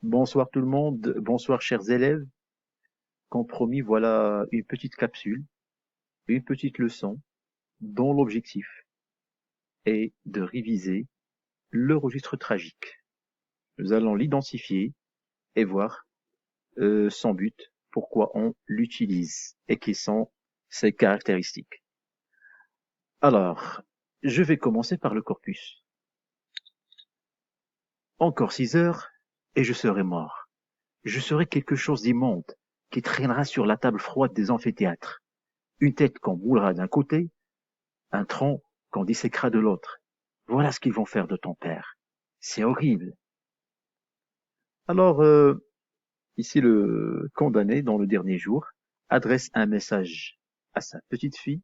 Bonsoir tout le monde, bonsoir chers élèves. Comme promis, voilà une petite capsule, une petite leçon dont l'objectif est de réviser le registre tragique. Nous allons l'identifier et voir son but, pourquoi on l'utilise et quelles sont ses caractéristiques. Alors, je vais commencer par le corpus. Encore 6 heures et je serai mort. Je serai quelque chose d'immonde qui traînera sur la table froide des amphithéâtres. Une tête qu'on moulera d'un côté, un tronc qu'on disséquera de l'autre. Voilà ce qu'ils vont faire de ton père. C'est horrible. Alors, ici, le condamné, dans le dernier jour, adresse un message à sa petite fille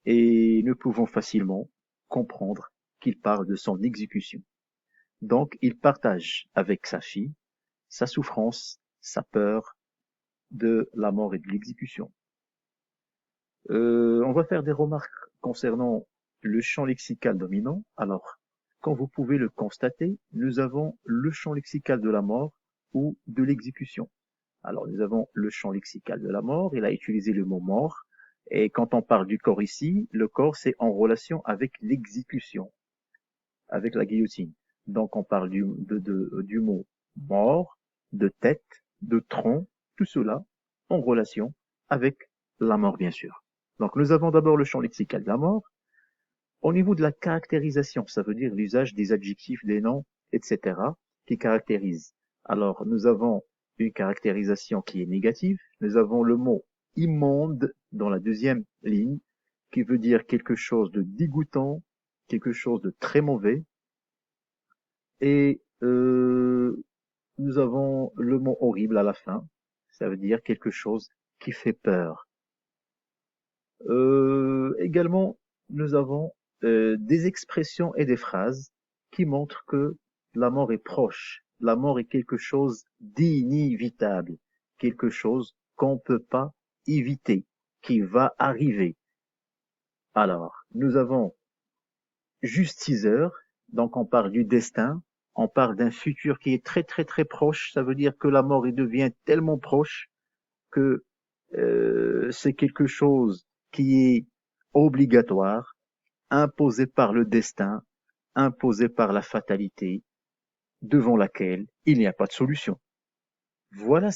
et nous pouvons facilement comprendre qu'il parle de son exécution. Donc, il partage avec sa fille sa souffrance, sa peur de la mort et de l'exécution. On va faire des remarques concernant le champ lexical dominant. Alors, comme vous pouvez le constater, nous avons le champ lexical de la mort ou de l'exécution. Alors, nous avons le champ lexical de la mort, il a utilisé le mot mort, et quand on parle du corps ici, le corps c'est en relation avec l'exécution, avec la guillotine. Donc, on parle du mot mort, de tête, de tronc, tout cela en relation avec la mort, bien sûr. Donc, nous avons d'abord le champ lexical de la mort. Au niveau de la caractérisation, ça veut dire l'usage des adjectifs, des noms, etc., qui caractérisent. Alors, nous avons une caractérisation qui est négative. Nous avons le mot immonde dans la deuxième ligne, qui veut dire quelque chose de dégoûtant, quelque chose de très mauvais. Et nous avons le mot horrible à la fin. Ça veut dire quelque chose qui fait peur. Également, nous avons des expressions et des phrases qui montrent que la mort est proche. La mort est quelque chose d'inévitable, quelque chose qu'on ne peut pas éviter, qui va arriver. Alors, nous avons juste 6 heures, donc on parle du destin, on parle d'un futur qui est très très très proche, ça veut dire que la mort devient tellement proche que c'est quelque chose qui est obligatoire, imposé par le destin, imposé par la fatalité, devant laquelle il n'y a pas de solution. Voilà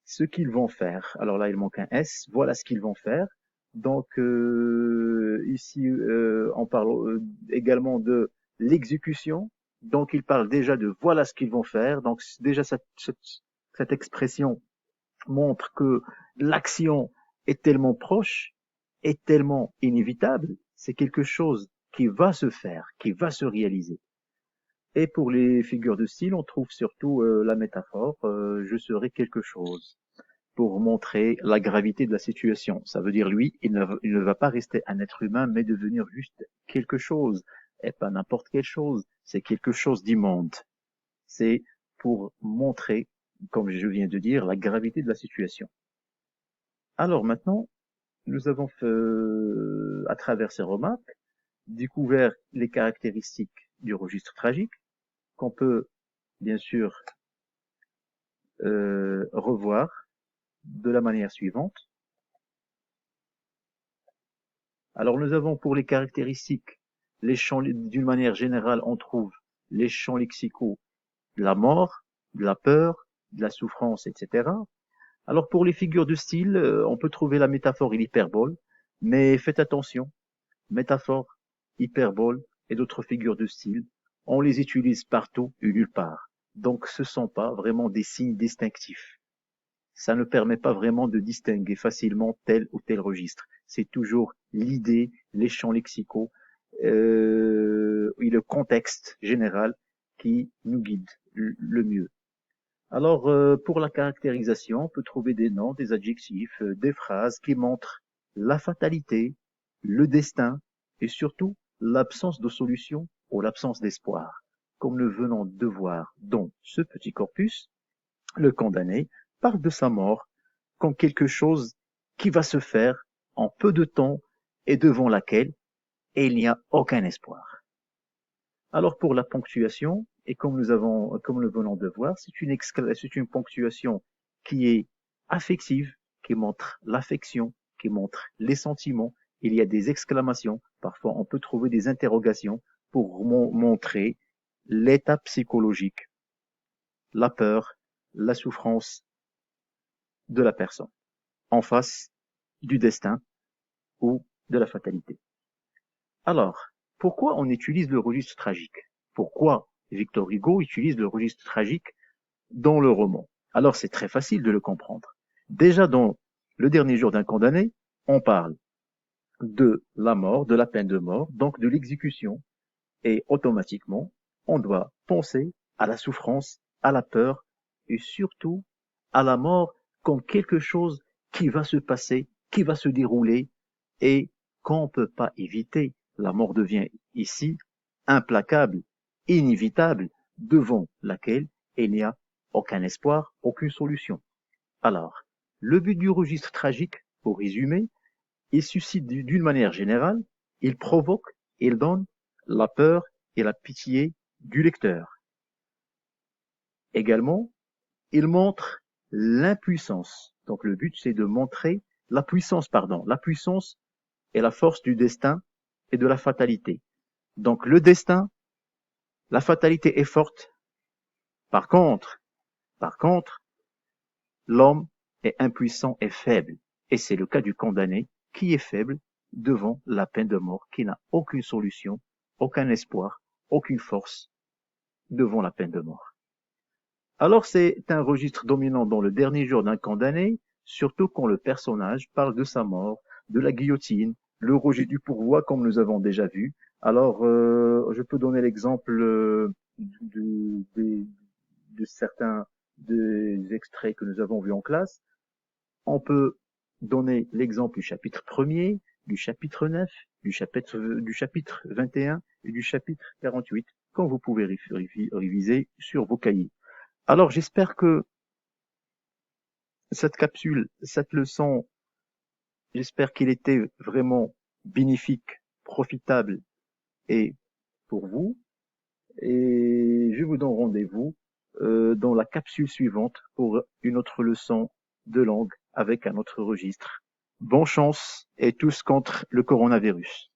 ce qu'ils vont faire. Alors là, il manque un S. Voilà ce qu'ils vont faire. Donc ici, on parle également de l'exécution. Donc il parle déjà de voilà ce qu'ils vont faire. Donc déjà cette expression montre que l'action est tellement proche, est tellement inévitable, c'est quelque chose qui va se faire, qui va se réaliser. Et pour les figures de style, on trouve surtout la métaphore je serai quelque chose pour montrer la gravité de la situation. Ça veut dire lui, il ne va pas rester un être humain, mais devenir juste quelque chose, et pas n'importe quelle chose. C'est quelque chose d'immonde. C'est pour montrer, comme je viens de dire, la gravité de la situation. Alors maintenant, nous avons fait, à travers ces remarques, découvert les caractéristiques du registre tragique, qu'on peut bien sûr revoir de la manière suivante. Alors nous avons pour les caractéristiques, les champs, d'une manière générale, on trouve les champs lexicaux de la mort, de la peur, de la souffrance, etc. Alors pour les figures de style, on peut trouver la métaphore et l'hyperbole, mais faites attention, métaphore, hyperbole et d'autres figures de style, on les utilise partout et nulle part. Donc ce ne sont pas vraiment des signes distinctifs. Ça ne permet pas vraiment de distinguer facilement tel ou tel registre. C'est toujours l'idée, les champs lexicaux et le contexte général qui nous guide le mieux. Alors, pour la caractérisation, on peut trouver des noms, des adjectifs, des phrases qui montrent la fatalité, le destin et surtout l'absence de solution ou l'absence d'espoir. Comme nous venons de voir dans ce petit corpus, le condamné parle de sa mort comme quelque chose qui va se faire en peu de temps et devant laquelle il n'y a aucun espoir. Alors pour la ponctuation, Et comme nous venons de voir, c'est une ponctuation qui est affective, qui montre l'affection, qui montre les sentiments. Il y a des exclamations. Parfois, on peut trouver des interrogations pour montrer l'état psychologique, la peur, la souffrance de la personne en face du destin ou de la fatalité. Alors, pourquoi on utilise le registre tragique? Pourquoi Victor Hugo utilise le registre tragique dans le roman? Alors, c'est très facile de le comprendre. Déjà, dans Le dernier jour d'un condamné, on parle de la mort, de la peine de mort, donc de l'exécution. Et automatiquement, on doit penser à la souffrance, à la peur et surtout à la mort comme quelque chose qui va se passer, qui va se dérouler et qu'on ne peut pas éviter. La mort devient ici implacable, inévitable, devant laquelle il n'y a aucun espoir, aucune solution. Alors, le but du registre tragique, pour résumer, il suscite d'une manière générale, il provoque, il donne la peur et la pitié du lecteur. Également, il montre l'impuissance. Donc le but, c'est de montrer la puissance et la force du destin et de la fatalité. Donc le destin, la fatalité est forte. Par contre, l'homme est impuissant et faible. Et c'est le cas du condamné qui est faible devant la peine de mort, qui n'a aucune solution, aucun espoir, aucune force devant la peine de mort. Alors c'est un registre dominant dans Le dernier jour d'un condamné, surtout quand le personnage parle de sa mort, de la guillotine, le rejet du pourvoi comme nous avons déjà vu. Alors je peux donner l'exemple de certains des extraits que nous avons vus en classe. On peut donner l'exemple du chapitre 1er, du chapitre 9, du chapitre 21 et du chapitre 48, quand vous pouvez réviser sur vos cahiers. Alors j'espère que cette capsule, cette leçon, j'espère qu'il était vraiment bénéfique, profitable et pour vous. Et je vous donne rendez-vous dans la capsule suivante pour une autre leçon de langue avec un autre registre. Bonne chance et tous contre le coronavirus.